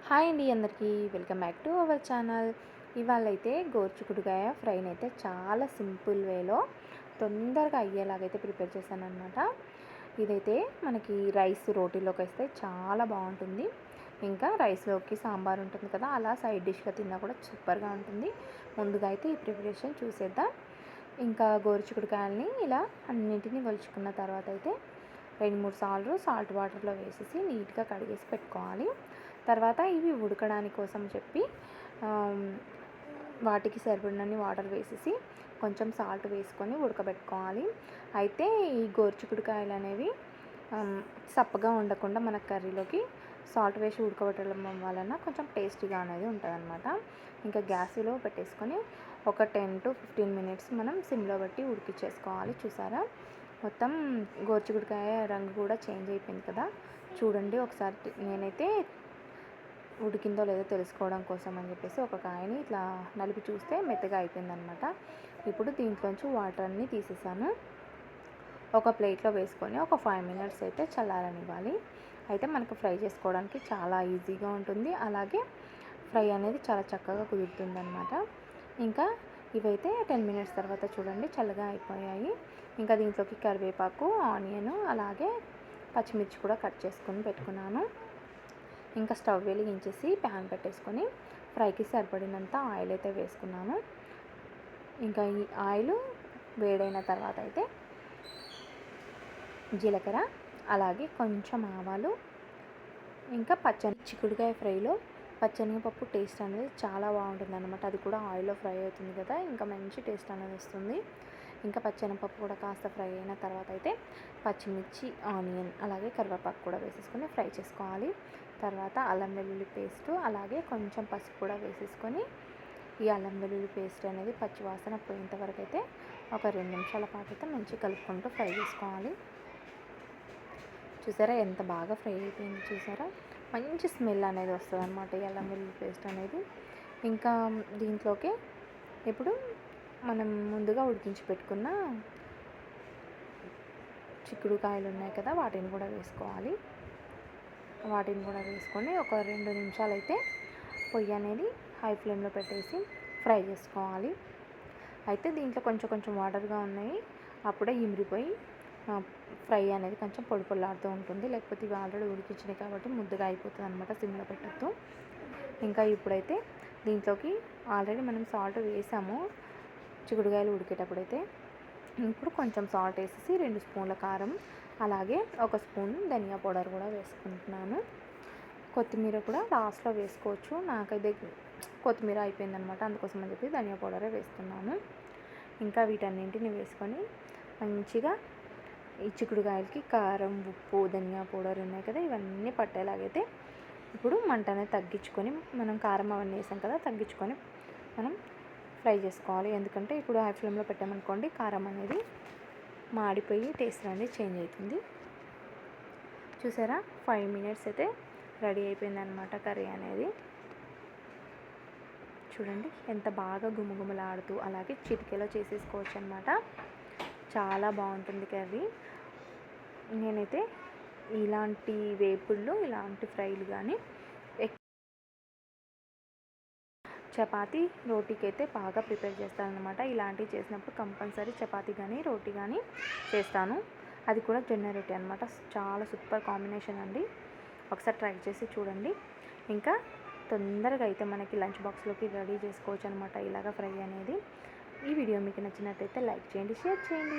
Hi అండి అందరికీ welcome back to our channel. ఇవాళ అయితే గోరుచిక్కుడుకాయ ఫ్రైని అయితే చాలా సింపుల్ వేలో తొందరగా అయ్యేలాగైతే ప్రిపేర్ చేశాను అనమాట. ఇదైతే మనకి రైస్ రోటీలోకి వేస్తే చాలా బాగుంటుంది. ఇంకా రైస్లోకి సాంబార్ ఉంటుంది కదా, అలా సైడ్ డిష్గా తిన్నా కూడా సూపర్గా ఉంటుంది. ముందుగా అయితే ఈ ప్రిపరేషన్ చూసేద్దాం. ఇంకా గోరుచిక్కుడుకాయలని ఇలా అన్నింటినీ ఒలుచుకున్న తర్వాత అయితే 2-3 సార్లు సాల్ట్ వాటర్లో వేసేసి నీట్గా కడిగేసి పెట్టుకోవాలి. తర్వాత ఇవి ఉడకడానికి కోసం చెప్పి వాటికి సరిపడినన్ని వాటర్ వేసేసి కొంచెం సాల్ట్ వేసుకొని ఉడకబెట్టుకోవాలి. అయితే ఈ గోరుచిక్కుడుకాయలు అనేవి సప్పగా ఉండకుండా మన కర్రీలోకి సాల్ట్ వేసి ఉడకబెట్టడం వలన కొంచెం టేస్టీగా అనేది ఉంటుందన్నమాట. ఇంకా గ్యాస్లో పెట్టేసుకొని ఒక 10 to 15 మినిట్స్ మనం సిమ్లో పెట్టి ఉడికిచ్చేసుకోవాలి. చూసారా, మొత్తం గోరుచిక్కుడుకాయ రంగు కూడా చేంజ్ అయిపోయింది కదా. చూడండి ఒకసారి, నేనైతే ఉడికిందో లేదో తెలుసుకోవడం కోసం అని చెప్పేసి ఒక కాయని ఇట్లా నలిపి చూస్తే మెత్తగా అయిపోయిందనమాట. ఇప్పుడు దీంట్లోంచి వాటర్ అన్నీ తీసేసాను. ఒక ప్లేట్లో వేసుకొని ఒక 5 మినిట్స్ అయితే చల్లారనివ్వాలి. అయితే మనకు ఫ్రై చేసుకోవడానికి చాలా ఈజీగా ఉంటుంది, అలాగే ఫ్రై అనేది చాలా చక్కగా కుదురుతుంది అనమాట. ఇంకా ఇవైతే 10 మినిట్స్ తర్వాత చూడండి చల్లగా అయిపోయాయి. ఇంకా దీంట్లోకి కరివేపాకు, ఆనియన్, అలాగే పచ్చిమిర్చి కూడా కట్ చేసుకొని పెట్టుకున్నాను. ఇంకా స్టవ్ వెలిగించేసి ప్యాన్ పెట్టేసుకొని ఫ్రైకి సరిపడినంత ఆయిల్ అయితే వేసుకున్నాను. ఇంకా ఈ ఆయిల్ వేడైన తర్వాత అయితే జీలకర్ర, అలాగే కొంచెం ఆవాలు, ఇంకా చిక్కుడుకాయ ఫ్రైలో పచ్చనిపప్పు టేస్ట్ అనేది చాలా బాగుంటుంది అనమాట. అది కూడా ఆయిల్లో ఫ్రై అవుతుంది కదా, ఇంకా మంచి టేస్ట్ అనేది వస్తుంది. ఇంకా పచ్చనిపప్పు కూడా కాస్త ఫ్రై అయిన తర్వాత అయితే పచ్చిమిర్చి, ఆనియన్, అలాగే కరివేపాకు కూడా వేసేసుకొని ఫ్రై చేసుకోవాలి. తర్వాత అల్లం వెల్లుల్లి పేస్ట్, అలాగే కొంచెం పసుపు కూడా వేసేసుకొని ఈ అల్లం వెల్లుల్లి పేస్ట్ అనేది పచ్చివాసన పోయేంత వరకు అయితే ఒక 2 నిమిషాల పాటు అయితే మంచిగా కలుపుకుంటూ ఫ్రై చేసుకోవాలి. చూసారా ఎంత బాగా ఫ్రై అయిపోయింది, చూసారా మంచి స్మెల్ అనేది వస్తుంది అనమాట ఈ అల్లం వెల్లుల్లి పేస్ట్ అనేది. ఇంకా దీంట్లోకి ఇప్పుడు మనం ముందుగా ఉడికించి పెట్టుకున్న చిక్కుడుకాయలు ఉన్నాయి కదా, వాటిని కూడా వేసుకోవాలి. వాటిని కూడా వేసుకొని ఒక 2 నిమిషాలు అయితే పొయ్యి అనేది హై ఫ్లేమ్లో పెట్టేసి ఫ్రై చేసుకోవాలి. అయితే దీంట్లో కొంచెం కొంచెం వాటర్గా ఉన్నాయి, అప్పుడే ఇమిరిపోయి ఫ్రై అనేది కొంచెం పొడి పొడిలాడుతూ ఉంటుంది. లేకపోతే ఇవి ఆల్రెడీ ఉడికించినాయి కాబట్టి ముద్దగా అయిపోతుంది అనమాట, సిమ్లో పెట్టద్దు. ఇంకా ఇప్పుడైతే దీంట్లోకి ఆల్రెడీ మనం సాల్ట్ వేసాము చిక్కుడుకాయలు ఉడికేటప్పుడైతే. ఇప్పుడు కొంచెం సాల్ట్ వేసేసి 2 స్పూన్ల కారం, అలాగే 1 స్పూన్ ధనియా పౌడర్ కూడా వేసుకుంటున్నాను. కొత్తిమీర కూడా లాస్ట్లో వేసుకోవచ్చు. నాకైతే కొత్తిమీర అయిపోయిందనమాట, అందుకోసం అని చెప్పి ధనియా పౌడరే వేస్తున్నాను. ఇంకా వీటన్నింటిని వేసుకొని మంచిగా ఈ చిక్కుడుకాయలకి కారం, ఉప్పు, ధనియా పౌడర్ ఉన్నాయి కదా, ఇవన్నీ పట్టేలాగైతే ఇప్పుడు మంట అనేది తగ్గించుకొని, మనం కారం అవన్నీ వేసాం కదా, తగ్గించుకొని మనం ఫ్రై చేసుకోవాలి. ఎందుకంటే ఇప్పుడు హై ఫ్లేమ్లో పెట్టామనుకోండి కారం అనేది మాడిపోయి టేస్ట్ అనేది చేంజ్ అవుతుంది. చూసారా 5 మినిట్స్ అయితే రెడీ అయిపోయిందనమాట కర్రీ అనేది. చూడండి ఎంత బాగా గుమగుమలాడుతూ, అలాగే చిటికెలో చేసేసుకోవచ్చు అనమాట. చాలా బాగుంటుంది కర్రీ. నేనైతే ఇలాంటి వేపుళ్ళు, ఇలాంటి ఫ్రైలు కానీ చపాతీ, రోటీకి అయితే బాగా ప్రిపేర్ చేస్తాను అనమాట. ఇలాంటివి చేసినప్పుడు కంపల్సరీ చపాతీ కానీ రోటీ కానీ చేస్తాను. అది కూడా జొన్న రొట్టె అనమాట. చాలా సూపర్ కాంబినేషన్ అండి, ఒకసారి ట్రై చేసి చూడండి. ఇంకా తొందరగా అయితే మనకి లంచ్ బాక్స్లోకి రెడీ చేసుకోవచ్చు అనమాట ఇలాగ ఫ్రై అనేది. ఈ వీడియో మీకు నచ్చినట్టయితే లైక్ చేయండి, షేర్ చేయండి.